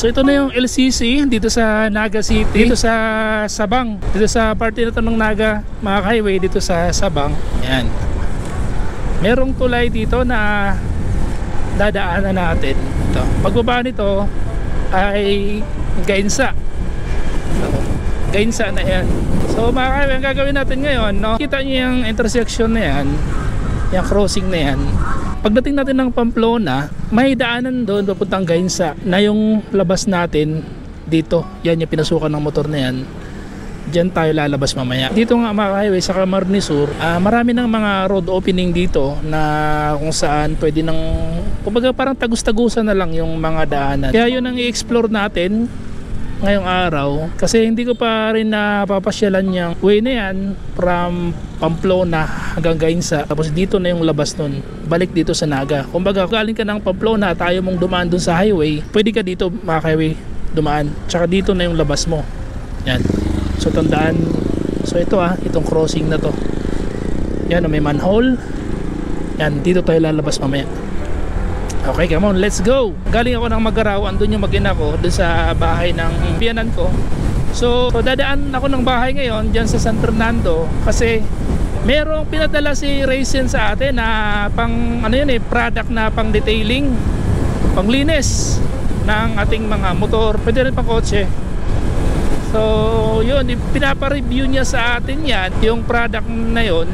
So ito na yung LCC dito sa Naga City, dito sa Sabang, dito sa parte na ito ng Naga mga highway dito sa Sabang. Yan. Merong tulay dito na dadaanan natin. Ito. Pagbaba nito ay Gainsa. Gainsa na yan. So mga highway, ang gagawin natin ngayon, no? Kita nyo yung intersection na yan, yung crossing na yan. Pagdating natin ng Pamplona, may daanan doon papuntang Gainsa na yung labas natin dito. Yan yung pinasukan ng motor na yan. Diyan tayo lalabas mamaya. Dito nga mga highway sa Camarines Sur, marami ng mga road opening dito na kung saan pwede nang, kumbaga parang tagus-tagusan na lang yung mga daanan. Kaya yun ang i-explore natin ngayong araw, kasi hindi ko pa rin napapasyalan yung way na yan from Pamplona hanggang Gainsa, tapos dito na yung labas nun, balik dito sa Naga. Kumbaga galing ka ng Pamplona, tayo mong dumaan dun sa highway, pwede ka dito mga highway dumaan, tsaka dito na yung labas mo. Yan, so tandaan. So ito itong crossing na to, yan, may manhole. Yan, dito tayo lalabas mamaya. Okay, come on, let's go. Galing ako ng Magaraw, andun yung mag-ina ko, dun sa bahay ng biyanan ko. So dadaan ako ng bahay ngayon dyan sa San Fernando, kasi merong pinadala si Raisin sa atin na pang ano yun product na pang detailing, pang linis ng ating mga motor, pwede rin pang kotse. So yun, pinapa-review niya sa atin yan, yung product na yun.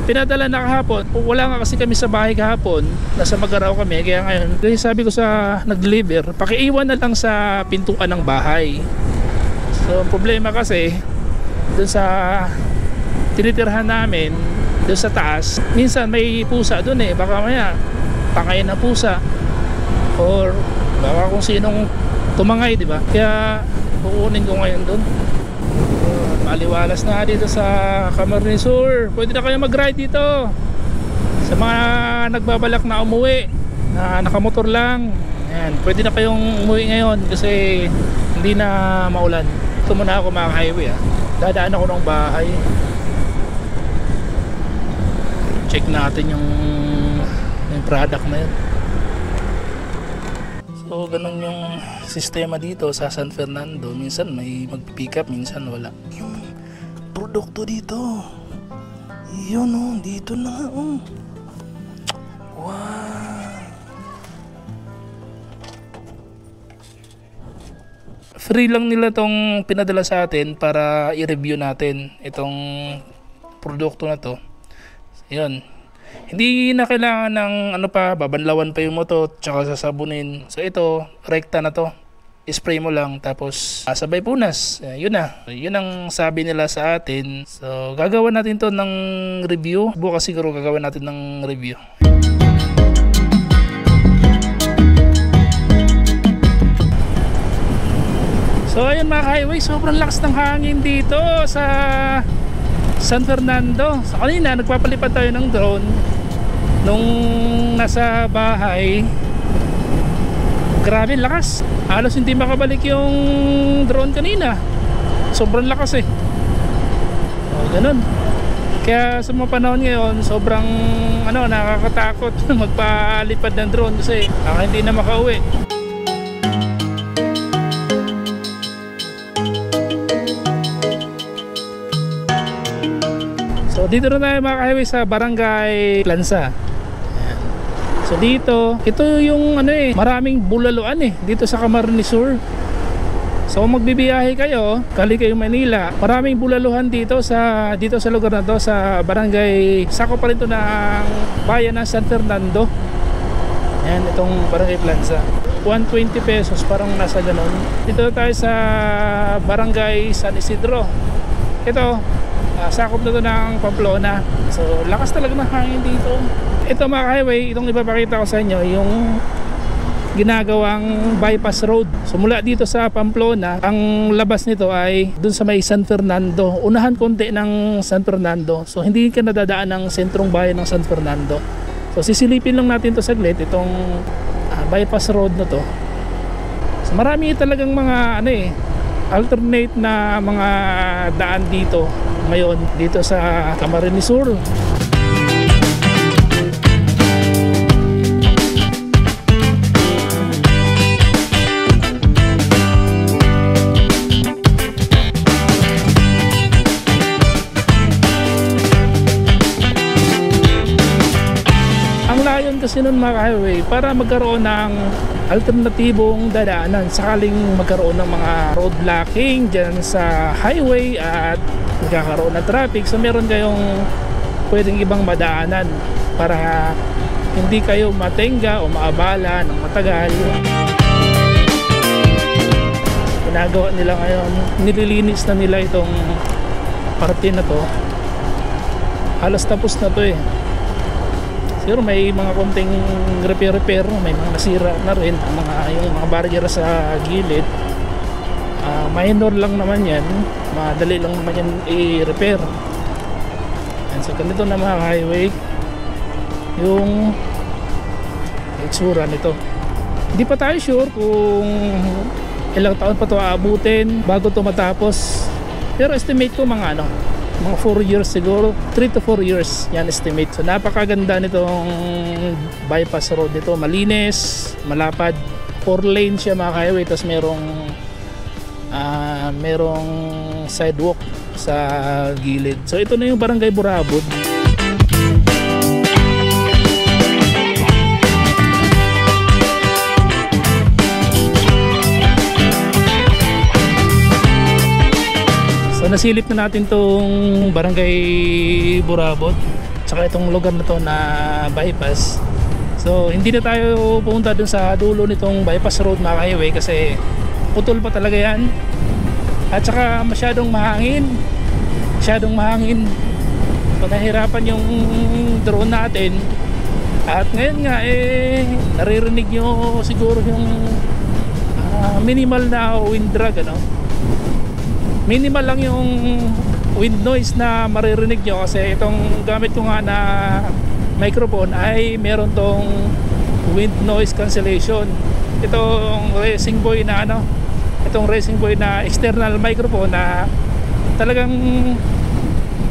Pinadala na kahapon. Wala nga kasi kami sa bahay kahapon, nasa Magaraw kami, kaya ngayon kasi sabi ko sa nag-deliver, pakiiwan na lang sa pintuan ng bahay. So problema kasi dun sa tinitirhan namin, dun sa taas, minsan may pusa dun baka maya tangay na pusa, or baka kung sinong tumangay, di ba? Kaya kukunin ko ngayon dun. Maliwalas na dito sa Camarines Sur. Pwede na kayo mag-ride dito sa mga nagbabalak na umuwi na nakamotor lang. Ayan, pwede na kayong umuwi ngayon kasi hindi na maulan. Ito muna ako mga highway dadaan ako ng bahay. Check natin yung product na yun. So ganun yung sistema dito sa San Fernando. Minsan may mag-pick up, minsan wala. Yung produkto dito, yun dito na wow. Free lang nila tong pinadala sa atin para i-review natin itong produkto na to. Yun, hindi na kailangan ng babanlawan pa yung motor tsaka sasabunin. So ito, rekta na to, spray mo lang tapos sabay punas. Yun na, yun ang sabi nila sa atin. So gagawa natin to ng review. Bukas siguro gagawa natin ng review. So ayun mga highway, sobrang lakas ng hangin dito sa San Fernando. So kanina nagpapalipad tayo ng drone nung nasa bahay. Grabe lakas, halos hindi makabalik yung drone kanina, sobrang lakas ganun. Kaya sa mga panahon ngayon sobrang nakakatakot magpalipad ng drone kasi hindi na makauwi. So dito na tayo mga highway sa Barangay Plansa. So dito, ito yung maraming bulaluan dito sa Camarines Sur. So kung magbibiyahe kayo, kali kayo Manila, maraming bulaluhan dito sa lugar na to, sa barangay, sako pa rin to ng bayan ng San Fernando. Yan, itong Barangay Plansa. 120 pesos, parang nasa ganun. Dito tayo sa Barangay San Isidro. Ito, sakop na to ng Pamplona. So lakas talaga ng hangin dito. Ito mga highway, itong ipapakita ko sa inyo yung ginagawang bypass road. So mula dito sa Pamplona, ang labas nito ay dun sa may San Fernando, unahan konti ng San Fernando. So hindi ka nadadaan ng sentrong bayan ng San Fernando. So sisilipin lang natin to saglit, itong bypass road na to. So marami talagang mga alternate na mga daan dito ngayon dito sa Camarines Sur. kasi nun mga highway para magkaroon ng alternatibong dadaanan sakaling magkaroon ng mga road blocking dyan sa highway at magkakaroon ng traffic. So meron kayong pwedeng ibang madaanan para hindi kayo matenga o maabala ng matagal. Ginagawa nila ngayon, nililinis na nila itong parte na to. Halos tapos na to eh. Siguro may mga konting repair, may mga nasira na rin yung mga barrier sa gilid. Minor lang naman yan, madali lang naman yan i-repair. And so ganito na mga highway yung itsura nito. Hindi pa tayo sure kung ilang taon pa ito aabutin bago ito matapos, pero estimate ko mga 4 years siguro, 3 to 4 years yan estimate. So napakaganda nitong bypass road nito, malinis, malapad, 4 lane siya mga highway, tapos merong sidewalk sa gilid. So ito na yung Barangay Burabod. So nasilip na natin tong Barangay Burabod tsaka itong lugar na to na bypass. So hindi na tayo pumunta dun sa dulo nitong bypass road mga highway kasi putol pa talaga yan at saka masyadong mahangin. So nahirapan yung drone natin at ngayon nga naririnig nyo siguro yung minimal na wind drag minimal lang yung wind noise na maririnig nyo kasi itong gamit ko nga na microphone ay meron tong wind noise cancellation. Itong Racing Boy na external microphone na talagang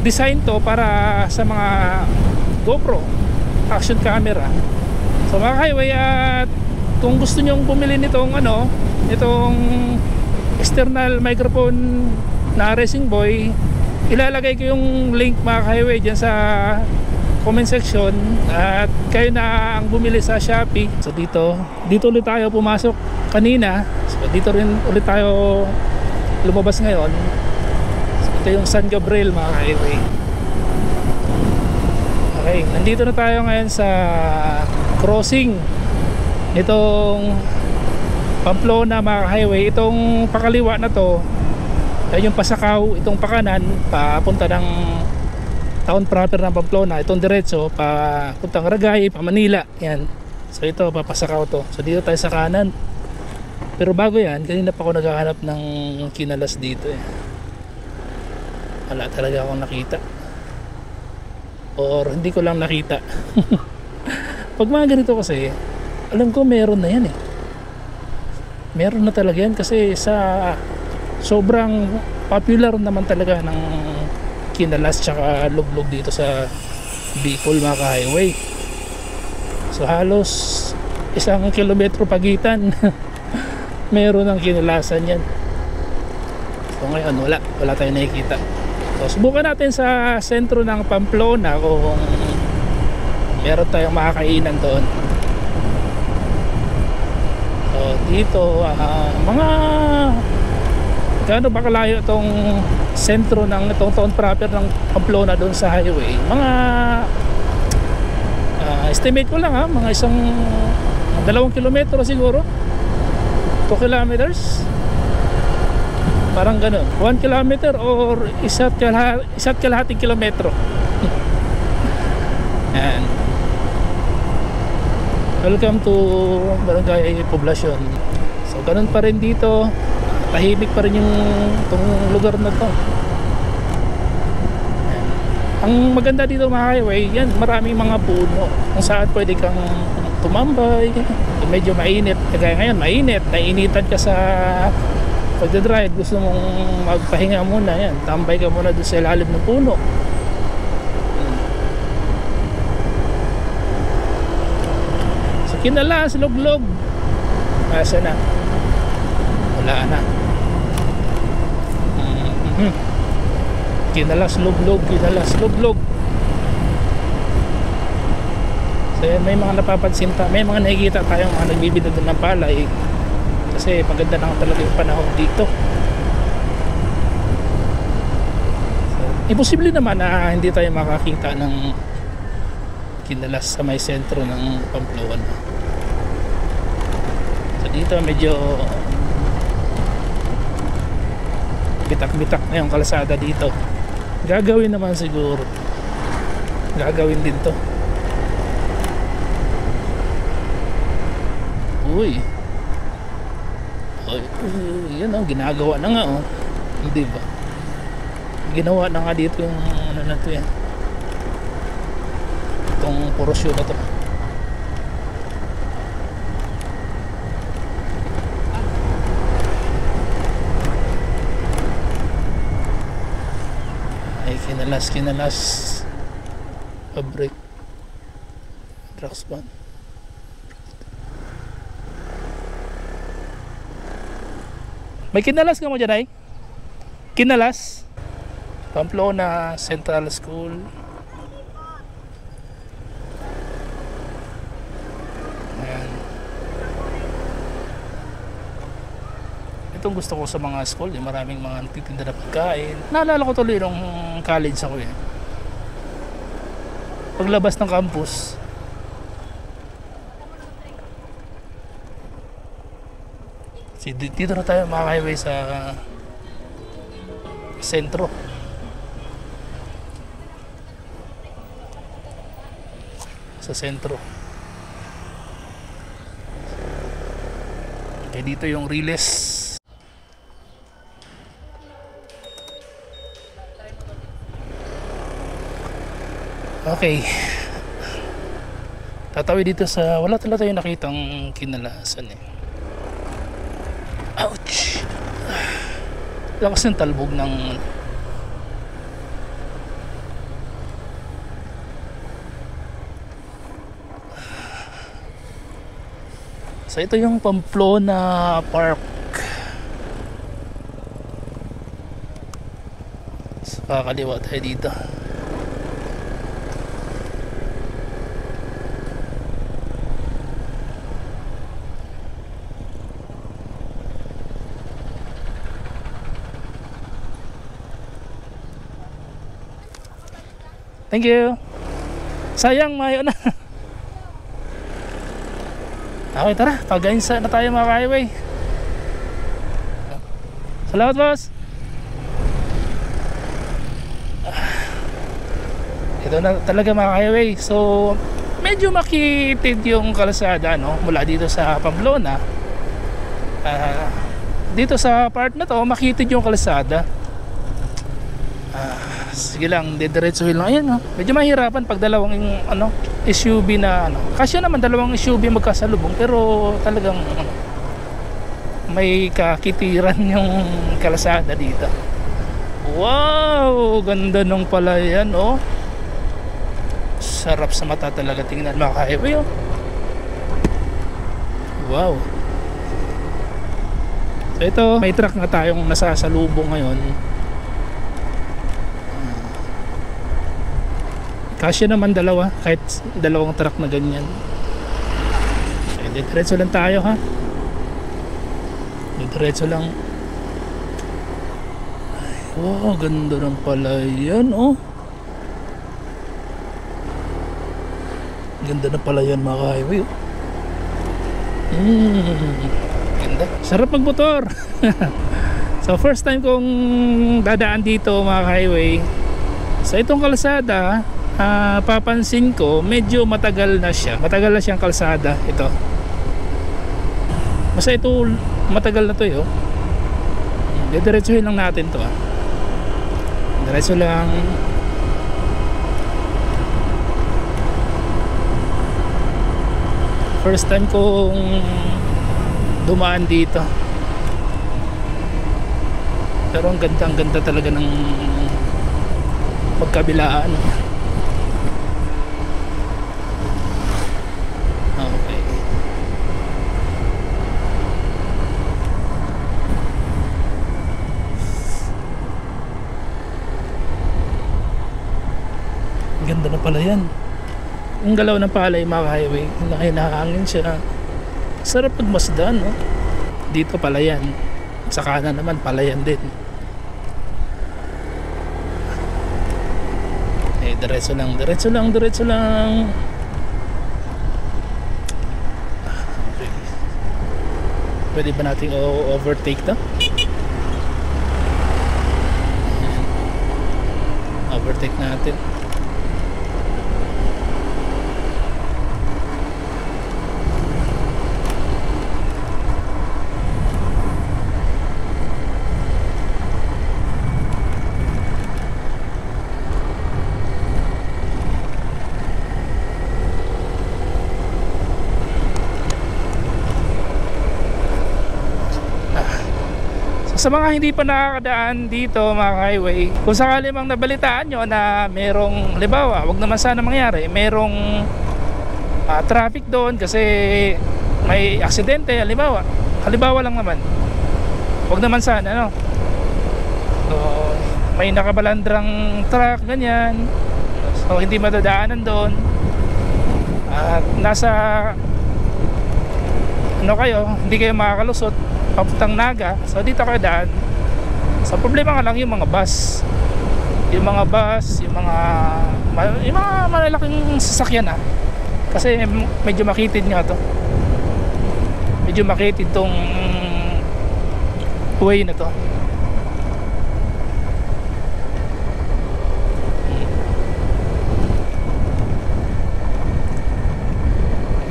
design to para sa mga GoPro action camera. So mga highway, at kung gusto nyong bumili nitong itong external microphone na Racing Boy, ilalagay ko yung link mga highway dyan sa comment section at kayo na ang bumili sa Shopee. So dito ulit tayo pumasok kanina, so dito rin ulit tayo lumabas ngayon. So ito yung San Gabriel mga highway. Okay, nandito na tayo ngayon sa crossing nitong Pamplona mga highway. Itong pakaliwa na to ay yung pasakaw, itong pakanan papunta ng town proper ng Pamplona, itong diretso papuntang Ragay, pa Manila yan. So ito papasakaw to, so dito tayo sa kanan. Pero bago yan, kanina pa ako naghahanap ng kinalas dito wala talaga akong nakita or hindi ko lang nakita. Pag mga ganito kasi alam ko meron na yan meron na talaga yan kasi sa sobrang popular naman talaga ng kinalas tsaka luglog dito sa Bicol mga highway. So halos 1 kilometro pagitan meron ng kinalasan yan. So ngayon wala tayong nakikita. So subukan natin sa sentro ng Pamplona kung meron tayong makakainan doon. Dito mga gaano ba kalayo itong sentro ng itong town proper ng Pamplona doon sa highway? Mga estimate ko lang mga 2 kilometro siguro, 2 kilometers parang ganun, 1 kilometer or isa't kalahating kilometro. And welcome to Barangay Poblacion. So ganun pa rin dito, tahimik pa rin itong lugar na to. Ang maganda dito mga highway, yan maraming mga puno kung saan pwede kang tumambay kung medyo mainit. Kaya ngayon mainit, nainitan ka sa pagdadrive, gusto mong magpahinga muna, yan tambay ka muna doon sa ilalim ng puno. Kinalas, luglog. Asa na? Wala na. Kinalas, luglog. So So yan, may mga napapansin may mga nakikita tayong mga nagbibinta doon ng palay kasi maganda lang talaga yung panahon dito. So, imposible naman na hindi tayo makakita ng kinalas sa may sentro ng Pamplona. So dito medyo bitak-bitak na yung kalsada dito. Gagawin naman siguro, gagawin din to. Uy, yan oh, ginagawa na nga oh, hindi ba? Ginawa na nga dito yung ano na to yan, itong porosyo na to. Ay, kinalas fabric drugs ban. May kinalas ka mo dyan ay? Kinalas Pamplona Central School. Ayan. Itong gusto ko sa mga school, yung maraming mga nagtitinda na pagkain. Naalala ko tuloy nung college ako eh. Paglabas ng campus, dito na tayo makaka-highway sa sentro. Sa sentro. Okay, dito yung Riles. Okay. Tatawid dito sa wala talaga tayong nakitang kinalasan eh. Ouch! Lakas ng talbog ng so ito yung Pamplona Park. So kakaliwa tayo dito. Thank you. Sayang, mayo na. Okay, tara. Pag-insa na tayo mga ka-highway. Salamat, boss. Ito na talaga mga ka-highway. So, medyo makitid yung kalsada, no? Mula dito sa Pamplona. Dito sa part na to, makitid yung kalsada. Sige lang, didiretsuhin lang. Ayan, no? Medyo mahirapan pag dalawang ano, SUV na ano. Kasi naman dalawang SUV magkasalubong, pero talagang ano, may kakitiran yung kalsada dito. Wow, ganda nung pala yan, oh. Sarap sa mata talaga tingnan mga ka-highway, oh. Wow. So ito, may truck na tayong nasasalubong ngayon. Kasya naman dalawa, kahit dalawang truck na ganyan. Diretso lang tayo, ha. Diretso lang. Ay, wow, ganda ng pala yan, oh. Ganda na pala yan mga highway, oh. Ganda. Sarap magmotor. So first time kong dadaan dito mga highway. Sa itong kalsada, papansin ko medyo matagal na siya. Matagal na siyang kalsada ito. Basta ito matagal na to, eh, oh. Diretsuhin lang natin to, ah. Diretso lang. First time kong dumaan dito. Pero ang ganda talaga ng magkabilaan. Okay. Ganda na pala yan. Yung galaw ng palay mga highway, nakahangin siya. Sarap pagmasdan, no? Dito palayan, sa kanan naman palayan din. Eh, diretso lang, diretso lang, diretso lang. Okay. Pwede ba nating overtake to? Overtake natin. Sa mga hindi pa nakakadaan dito mga highway, kung sakali mang nabalitaan nyo na merong, halimbawa, wag naman sana mangyari, merong traffic doon kasi may aksidente, halimbawa lang naman, wag naman sana, no? So, may nakabalandrang truck, ganyan, so hindi madadaanan doon, at nasa ano kayo, hindi kayo makakalusot papuntang Naga, so dito kayo daan. So problema nga lang yung mga bus, yung mga malalaking sasakyan, kasi medyo makitid nga to, medyo makitid tong way na to.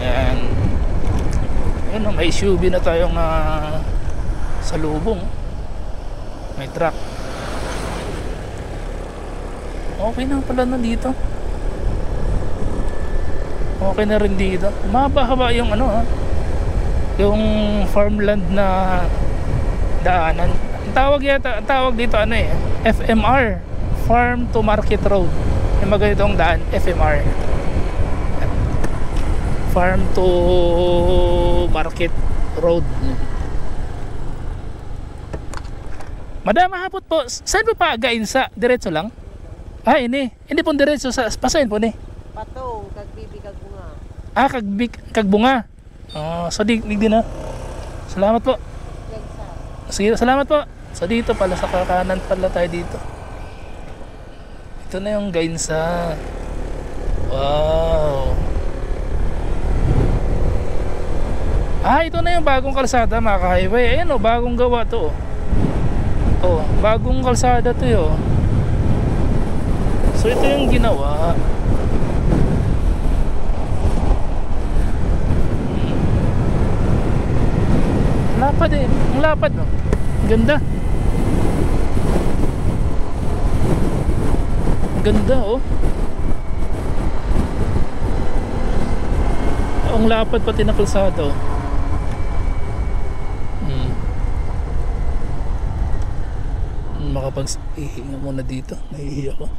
Yan. Yun, may SUV na tayong sa lubong, may truck. Okay na pala na dito, okay na rin dito. Mahaba-haba yung yung farmland na daanan. Ang tawag dito FMR, Farm to Market Road. Yung mga ganitong daan, FMR, Farm to Market Road. Madam, hapot po. Saan po pa Gainsa? Diretso lang? Ini. Hindi po diretso sa pasain po ni. Patong, kagbibi, kagbunga. Kagbunga. So di din na. Salamat po. Sige, salamat po. So dito pala sa kakanan pala tayo dito. Ito na yung Gainsa. Wow. Ito na yung bagong kalsada mga ka-highway. Ayan bagong gawa to. Bagong kalsada to yo. So ito yung ginawa. Lapad ang lapad, no? Ganda. Ganda, ang lapad pati na kalsada, Makapag-ihinga muna dito, nahihiya ko.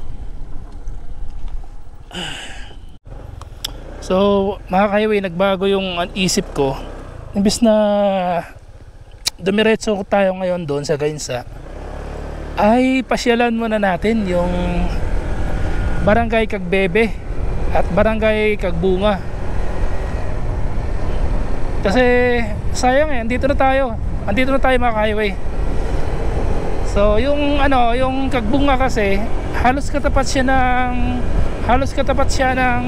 So mga ka-highway, nagbago yung isip ko. Imbis na dumiretso tayo ngayon doon sa Gainsa, ay pasyalan muna natin yung Barangay Cagbebe at Barangay Cagbunga. Kasi sayang andito na tayo mga ka-highway. So yung yung Cagbunga kasi halos katapat siya ng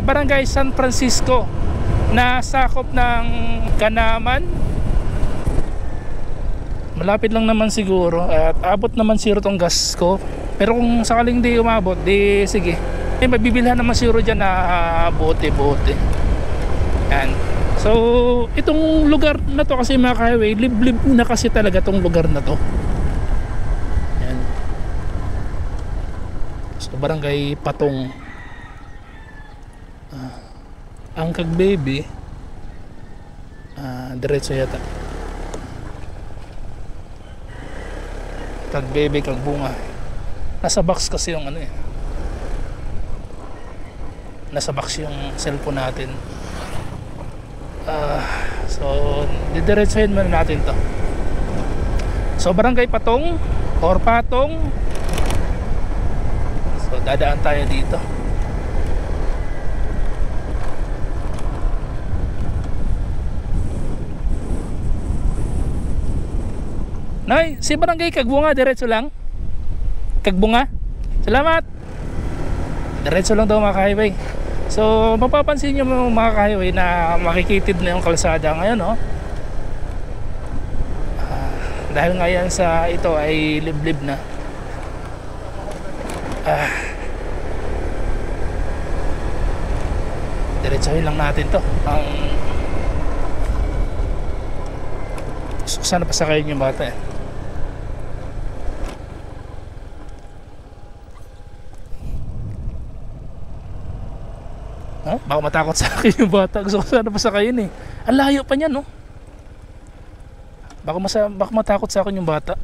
Barangay San Francisco na sakop ng Kanaman. Malapit lang naman siguro at abot naman siguro tong gas ko. Pero kung sakaling di umabot, di sige. Mabibilhan naman siguro dyan na bote-bote. Yan. So itong lugar na to kasi mga ka-highway, liblib na kasi talaga tong lugar na to. Yan. So Barangay Patong. Ang Cagbebe, diretso yata. Cagbebe, Cagbunga. Nasa box kasi yung nasa box yung cellphone natin. So didiretsuhin muna natin to. So Barangay Patong or Patong. So dadaan tayo dito. Nay, si Barangay Kagbunga, diretso lang. Kagbunga. Salamat. Diretso lang daw mga ka-highway. So mapapansin nyo mga ka-highway na makikitid na yung kalsada ngayon, no? Dahil nga yan sa ito ay liblib na. Diretsohin lang natin to. Sana pasakayin yung bata eh. Baka matakot sa akin yung bata. Gusto ko sana pasakayin eh. Ang layo pa niyan, no? Baka matakot sa akin yung bata.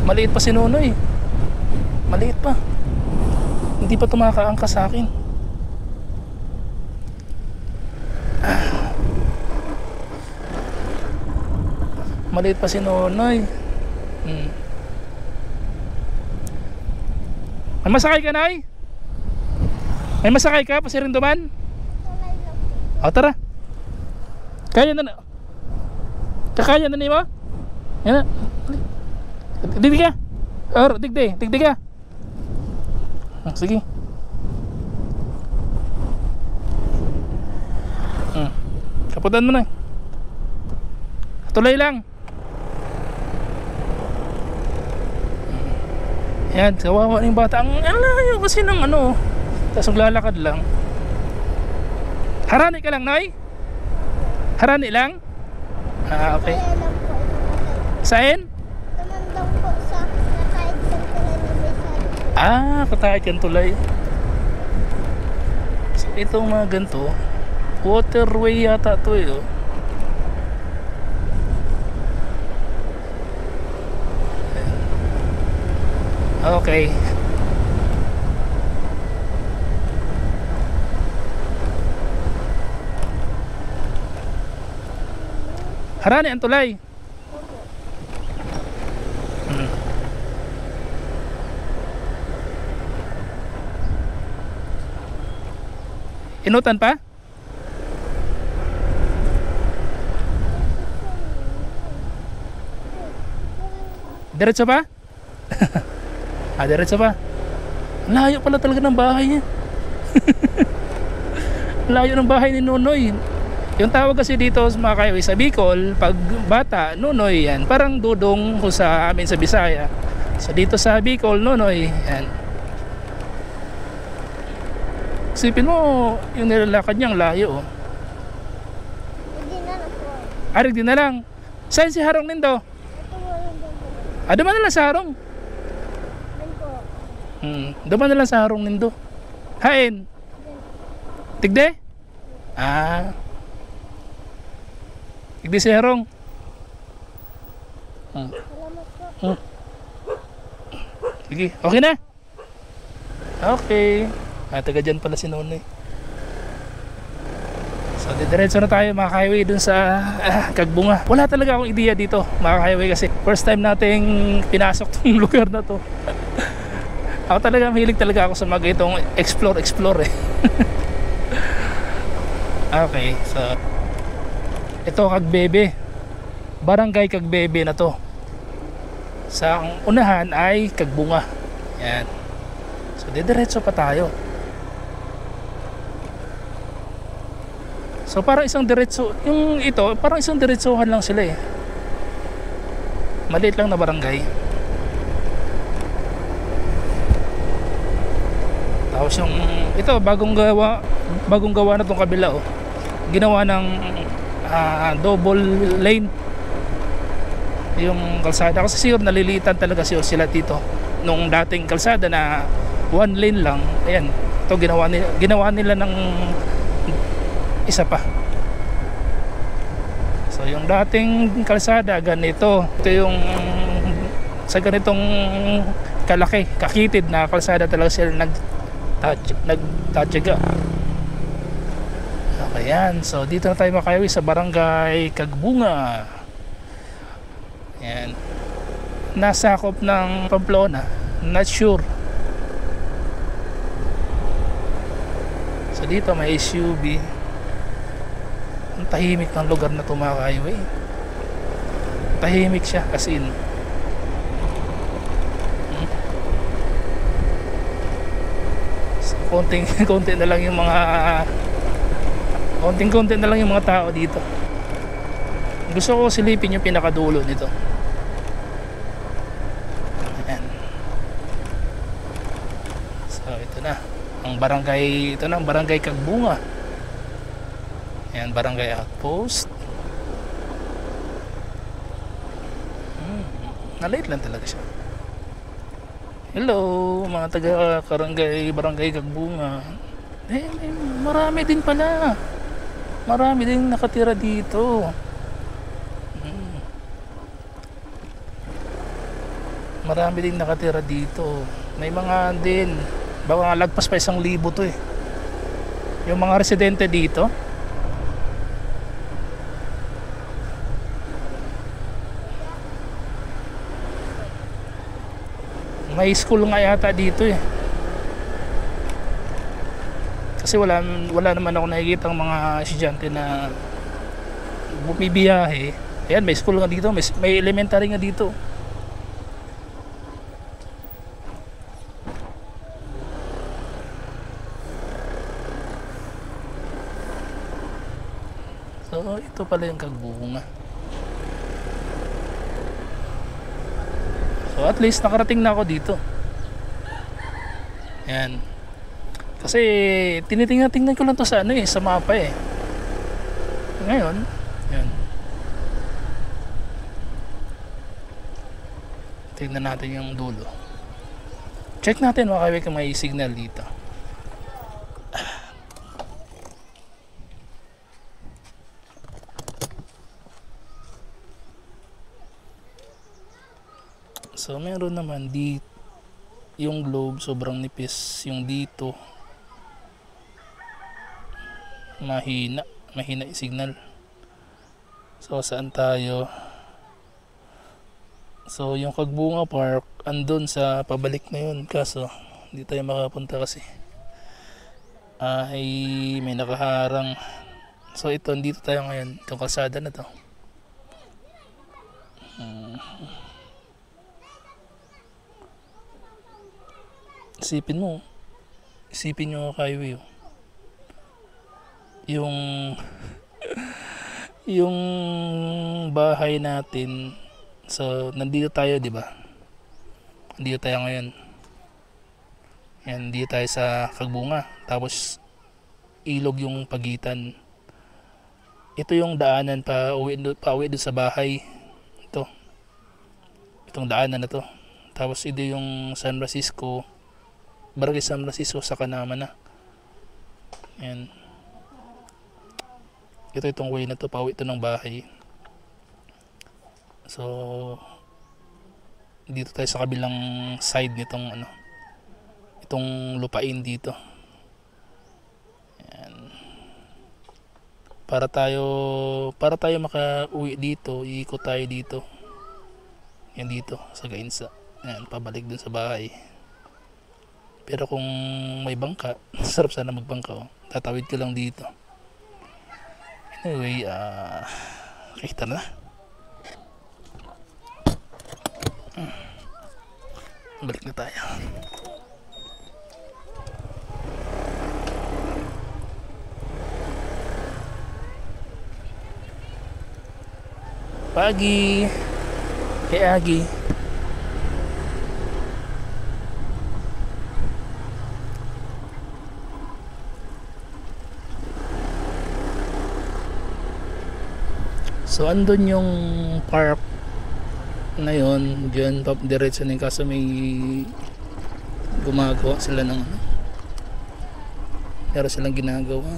Maliit pa si Nonoy. Maliit pa. Hindi pa tumakaangka sa akin. Maliit pa si Nonoy. May masakay ka, Nay? May masakay ka? Pasirinduman? O, tara. Kaya na. Kakaya na mo? Yan na. Digdig ka. Or, digdig ka. Sige. Kaputan mo na. Tuloy lang. Yan, kawawa na yung bata. Ang layo kasi ng ano. Tapos maglalakad lang. Harani ka lang, Noy? Harani lang? Okay. Saan? Tumandang po sa nakait ng tulay na may sari. Katahid kang tulay. So, itong mga ganito, waterway yata to eh. Okay. Harani ang tulay. Inutan pa? Diretso pa? Diretso pa. Layo pala talaga ng bahay niya. Layo ng bahay ni Nonoy. Yung tawag kasi dito mga ka-highway sa Bicol, pag bata, Nonoy yan. Parang dudong kung sa amin sa Bisaya. So dito sa Bicol, Nonoy yan. Isipin mo, yung nilalakad niyang layo. Hindi na po. Arig din na lang. Saan si Harong Nindo? Ito po yung doon po. Duman na lang sa Harong. Doon po. Duman na lang sa Harong Nindo. Hain. Tigde? Tigde si Harong. Salamat po. Sige, okay na? Okay. Taga dyan pala si Nonoy. So diretso na tayo mga ka-highway dun sa Kagbunga. Wala talaga akong ideya dito mga ka-highway kasi first time nating pinasok tong lugar na to. Ako talaga, mahilig talaga ako sa mga itong explore eh. Okay, so ito Kagbebe. Barangay Kagbebe na to. Sa unahan ay Kagbunga. Yan. So diretso pa tayo. So parang isang diretso, yung ito, parang isang diretsohan lang sila eh. Maliit lang na barangay. Tapos yung ito bagong gawa na tong kabila oh. Ginawa ng double lane yung kalsada kasi sure nalilitan talaga sila dito nung dating kalsada na one lane lang. Ayan, ito ginawa nila ng isa pa. So yung dating kalsada ganito, ito yung sa ganitong kalaki, kakitid na kalsada talaga sila nagtatyaga. Okay yan, so dito na tayo makayawi sa Barangay Kagbunga. Yan, nasakop ng Pamplona, not sure. So dito may SUV. Ang tahimik ng lugar na to mga ka-highway. Tahimik siya kasi in. So, konting na lang yung mga konting na lang yung mga tao dito. Gusto ko silipin yung pinakadulo dito. Ayan. So ito na ang barangay, ito na ang barangay Kagbunga. Ayan, barangay outpost. Naliit lang talaga siya. Hello mga taga barangay Kagbunga. Marami din pala. Marami din nakatira dito. Marami din nakatira dito. May mga din, baka lagpas pa 1,000 to eh. Yung mga residente dito. May school nga yata dito eh. Kasi wala naman ako nakikita ng mga estudyante na bumibiyahe. Ayan, may school nga dito, may elementary nga dito. So ito pala yung Kagbunga. So at least nakarating na ako dito. Ayan. Kasi tinitingnan ko lang to sa ano eh, sa mapa eh. Ngayon, ayan. Tingnan natin yung dulo. Check natin makaway kung may signal dito. So meron naman dito yung globe sobrang nipis, yung dito mahina yung signal. So saan tayo? So yung Kagbunga Park andun sa pabalik na yun, kaso hindi tayo makapunta kasi ay may nakaharang. So ito, dito tayo ngayon, itong kalsada na to. Isipin nyo highway yung bahay natin. So nandito tayo, di ba? Nandito tayo ngayon. Yan, nandito tayo sa Kagbunga. Tapos ilog yung pagitan. Ito yung daanan pa uwi doon sa bahay. Itong daanan na to. Tapos ito yung San Francisco, Barangay San Francisco sa Kanama na. Yan. Ito itong way na to, pauwi ito ng bahay. So dito tayo sa kabilang side nitong itong lupain dito. Yan. Para tayo makauwi dito, iikot tayo dito. Yan dito sa Gainsa. Yan, pabalik dun sa bahay. Pero kung may bangka, sarap sana magbangka oh. Tatawid ko lang dito. Anyway, kita na. Balik na tayo. Pagi. Kay Agi. So andun yung park na yun, dyan diretso na yung, kaso may gumagawa sila ng meron silang ginagawa,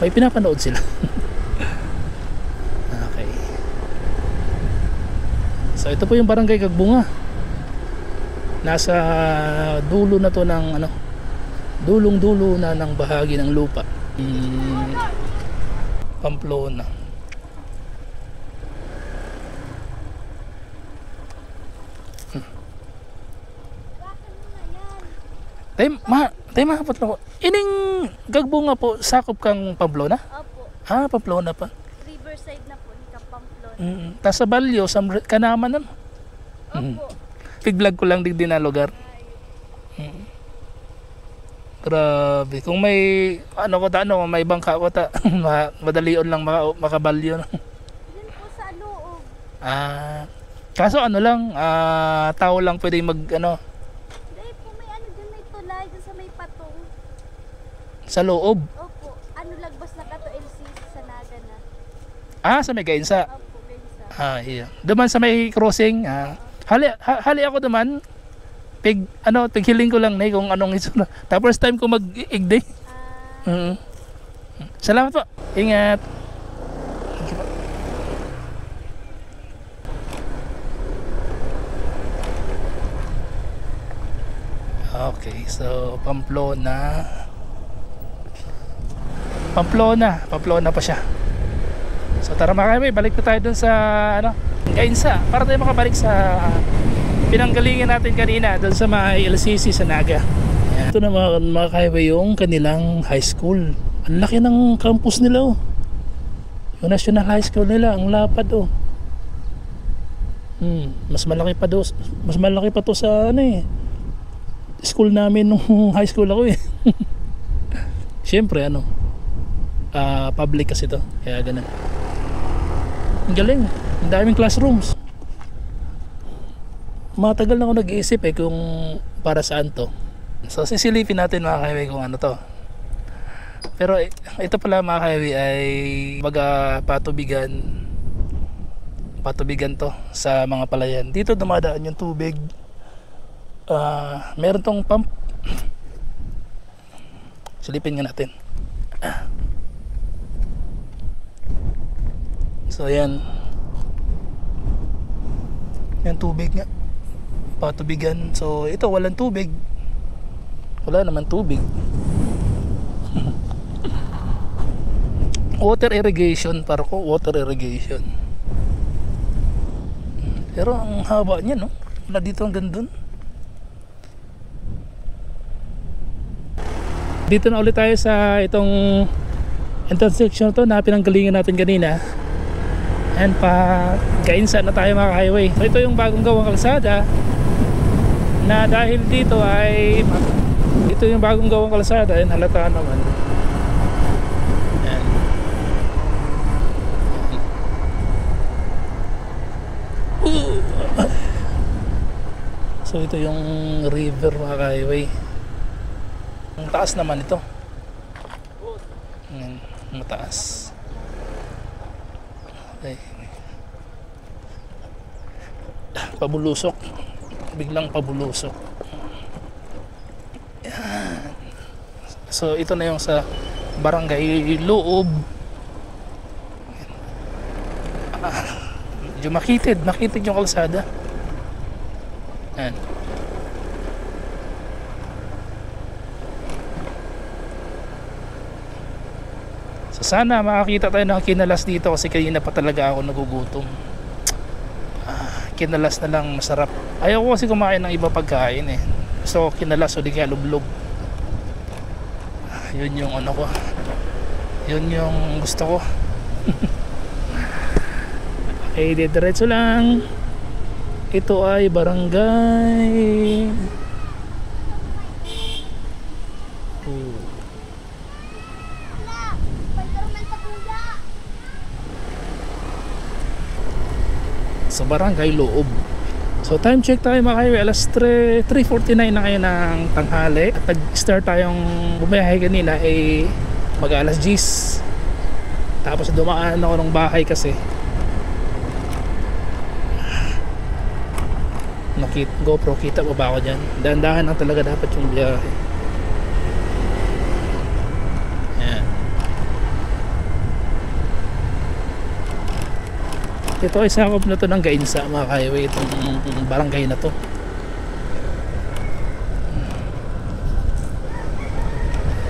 may pinapanood sila. Okay, so ito po yung barangay Kagbunga, nasa dulo na to ng dulong dulo na ng bahagi ng lupa Pamplona. Tay mahapot lang ko. Ining gagbunga po sakop kang Pamplona? Opo. Pamplona pa. Riverside na po, ni Pamplona. Tas sa Balyo, sa Kanaman nun. Opo. Pig-vlog ko lang din na lugar. Grabe. Kung may may bangka ko ta, madalion lang makabalyo. Yan po sa loob. Kaso tao lang pwede Dahil po may dyan may tulay, dyan sa may patong. sa loob. Opo. Lagbas na ka to LCC sa Naga na. Sa may Gainsa. Opo, gansa. Iya. Duman sa may crossing. Hali ako duman. Pighiling ko lang na kung anong itsura. Tapos time ko mag-igday. Salamat po. Ingat. Thank you po. Okay, so Pamplona pa siya. So tara mga kaibigan, balik na tayo dun sa Gainsa para tayo makabalik sa pinanggalingan natin kanina dun sa may LCC sa Naga. Ito na mga kaibigan yung kanilang high school. Ang laki ng campus nila Yung National High School nila, ang lapad Mas malaki pa to sa school namin nung high school ako Siyempre public kasi to, kaya ganun. Ang galing, ang daming classrooms. Matagal na ako nag-iisip kung para saan to. So sisilipin natin mga kaibigan kung ano to. Pero ito pala mga kaibigan ay patubigan to sa mga palayan. Dito dumadaan yung tubig. Meron tong pump. Silipin nga natin. So yan. Yan tubig nga. Patubigan. So ito walang tubig. Wala naman tubig. Water irrigation, water irrigation. Pero ang haba niya wala dito hanggang dun. Dito na ulit tayo sa itong intersection to na pinanggalingan natin kanina. And Gainsa na tayo mga highway. So ito yung bagong gawang kalsada na dahil ito yung bagong gawang kalsada, and halata naman. Yan. So ito yung river mga highway. Ang taas naman ito. Mataas. Okay. Pabulusok. Biglang pabulusok. Yan. So ito na yung sa Barangay Loob. Medyo makitid yung kalsada. Yan. So sana makakita tayo ng kinalas dito kasi kanina pa talaga ako nagugutom. Kinalas na lang masarap. Ayaw ko kasi kumain ng iba pagkain So kinalas o di kaya lublog. Yun yung ko. Yun yung gusto ko. Okay, diretso lang. Ito ay barangay sa Barangay Loob. So time check tayo mga kaibigan, alas 3:49 na kayo ng tanghali. At nag-start tayong bumiyahe kanina mag alas 10. Tapos dumaan ako ng bahay kasi GoPro, kita mo ba ako dyan? Dahan-dahan lang talaga dapat yung biyahe. Ayan. Ito ay sakop na to ng Gainsa mga highway, itong barangay na to.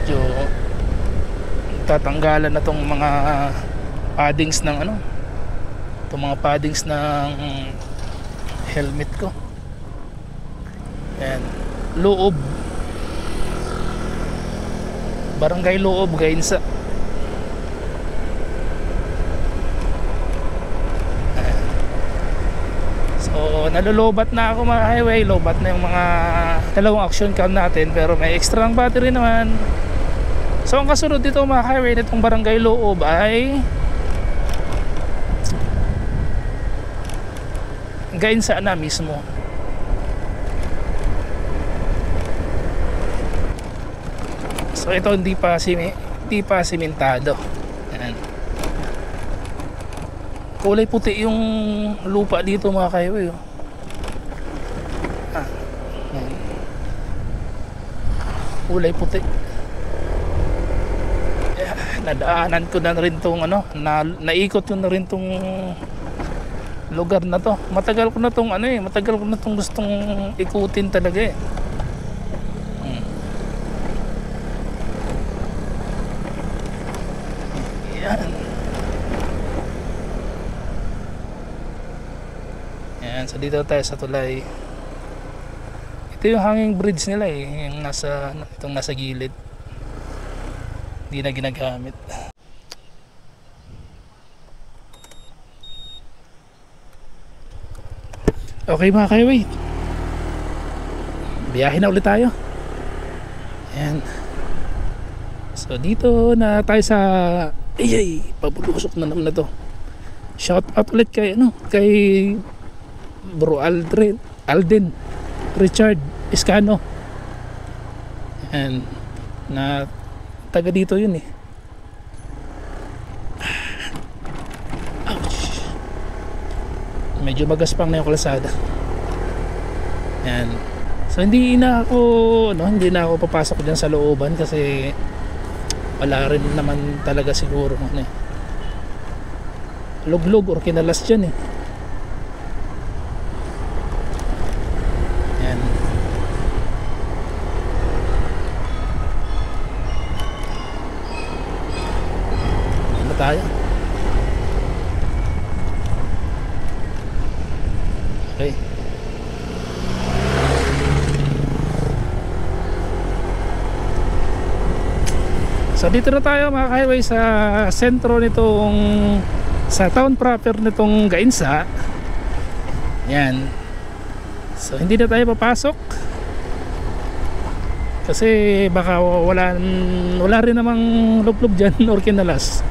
So tatanggalan na tong mga paddings ng itong mga paddings ng helmet ko. Ayan. Loob. Barangay Loob, Gainsa. So nalulobat na ako mga highway. Lobat na yung mga dalawang action cam natin, pero may extra ng battery naman. So ang kasunod dito mga highway nitong Barangay Loob ay Gainsa na mismo. So ito hindi pa simentado. Ayan. Kulay puti yung lupa dito mga highway. Ayan. Kulay puti. Nadaanan ko na rin tong naikot ko na rin tong lugar na to. Matagal ko na tong gustong ikutin talaga eh. Yan. Yan, so dito tayo sa tulay. Ito yung hanging bridge nila eh, yung itong nasa gilid. Hindi na ginagamit. Okay mga highway, biyahe na ulit tayo. Ayan. So dito na tayo sa pabulusok na naman na to. Shout out ulit kay Bro Alden Richard Escano. Ayan, na taga dito yun eh. Ouch. Medyo magaspang na yung kalsada. Yan. So hindi na ako papasok diyan sa looban kasi wala rin naman talaga siguro luglog or kinalas diyan eh. Yan. Ano tayo? Okay. So dito na tayo mga highway sa sentro sa town proper nitong Gainsa. Yan. So hindi na tayo papasok kasi baka wala rin namang luglog dyan or kinalas.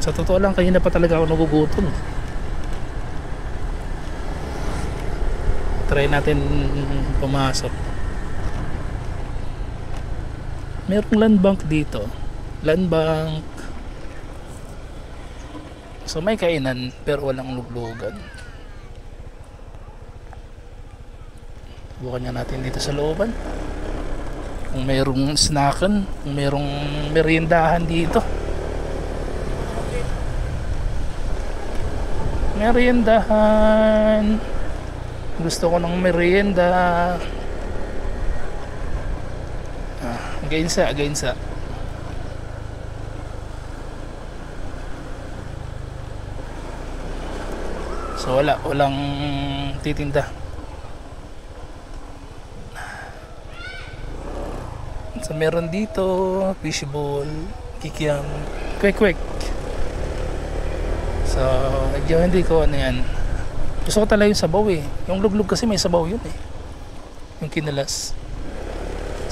Sa totoo lang kanina pa talaga ako nagugutom. Try natin pumasok. Merong land bank dito. Land bank. So may kainan pero walang luglugan. Bukan nga natin dito sa looban. Kung mayroong snackan, kung mayroong meriendahan dito. Meriendahan. Gusto ko ng merienda. Gainsa. So walang titinda. So meron dito fishball, kikiam, kwek. So hindi ko yan. Gusto ko talaga yung sabaw eh. Yung luglog kasi may sabaw yun eh. Yung kinalas.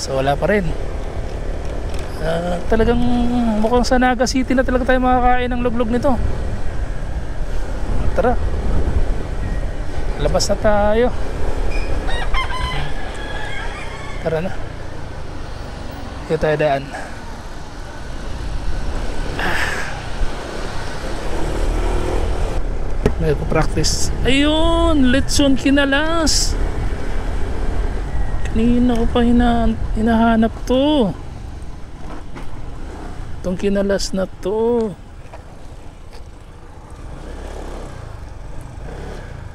So wala pa rin. Talagang mukhang sa Naga City na talaga tayo makakain ng luglog nito. Tara, labas na tayo. Tara na. Dito tayo daan. May practice. Ayun, lechon kinalas. Kanina ko pa hinahanap to. Itong kinalas na to.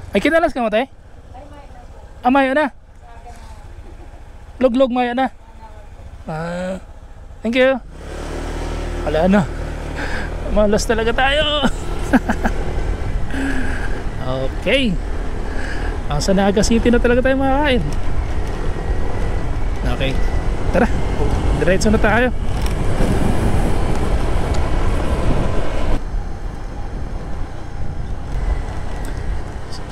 Ay, kinalas ka mo tayo? Mayo na. Luglog mayo na. Thank you. Wala na. Malas talaga tayo. Okay. Sa Naga City na talaga tayo makakain. Okay. Tara. Diretso na tayo.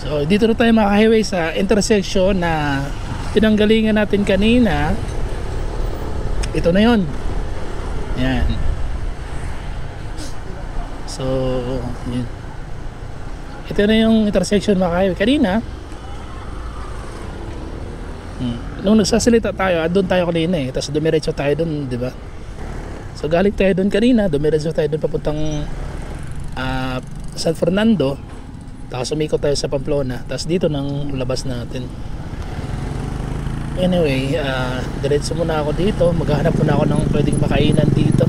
So dito na tayo maka-highway sa intersection na pinanggalingan natin kanina. Ito na yon. Yan. So yun. Ito na yung intersection maka-highway kanina. Nung nagsasalita tayo, doon tayo kanina eh. Tapos dumiretso tayo doon, di ba? So galing tayo doon kanina, dumiretso tayo doon papuntang San Fernando. Tapos umikot tayo sa Pamplona. Tapos dito nang labas natin. Anyway, diretso muna ako dito. Maghahanap muna ako ng pwedeng makainan dito.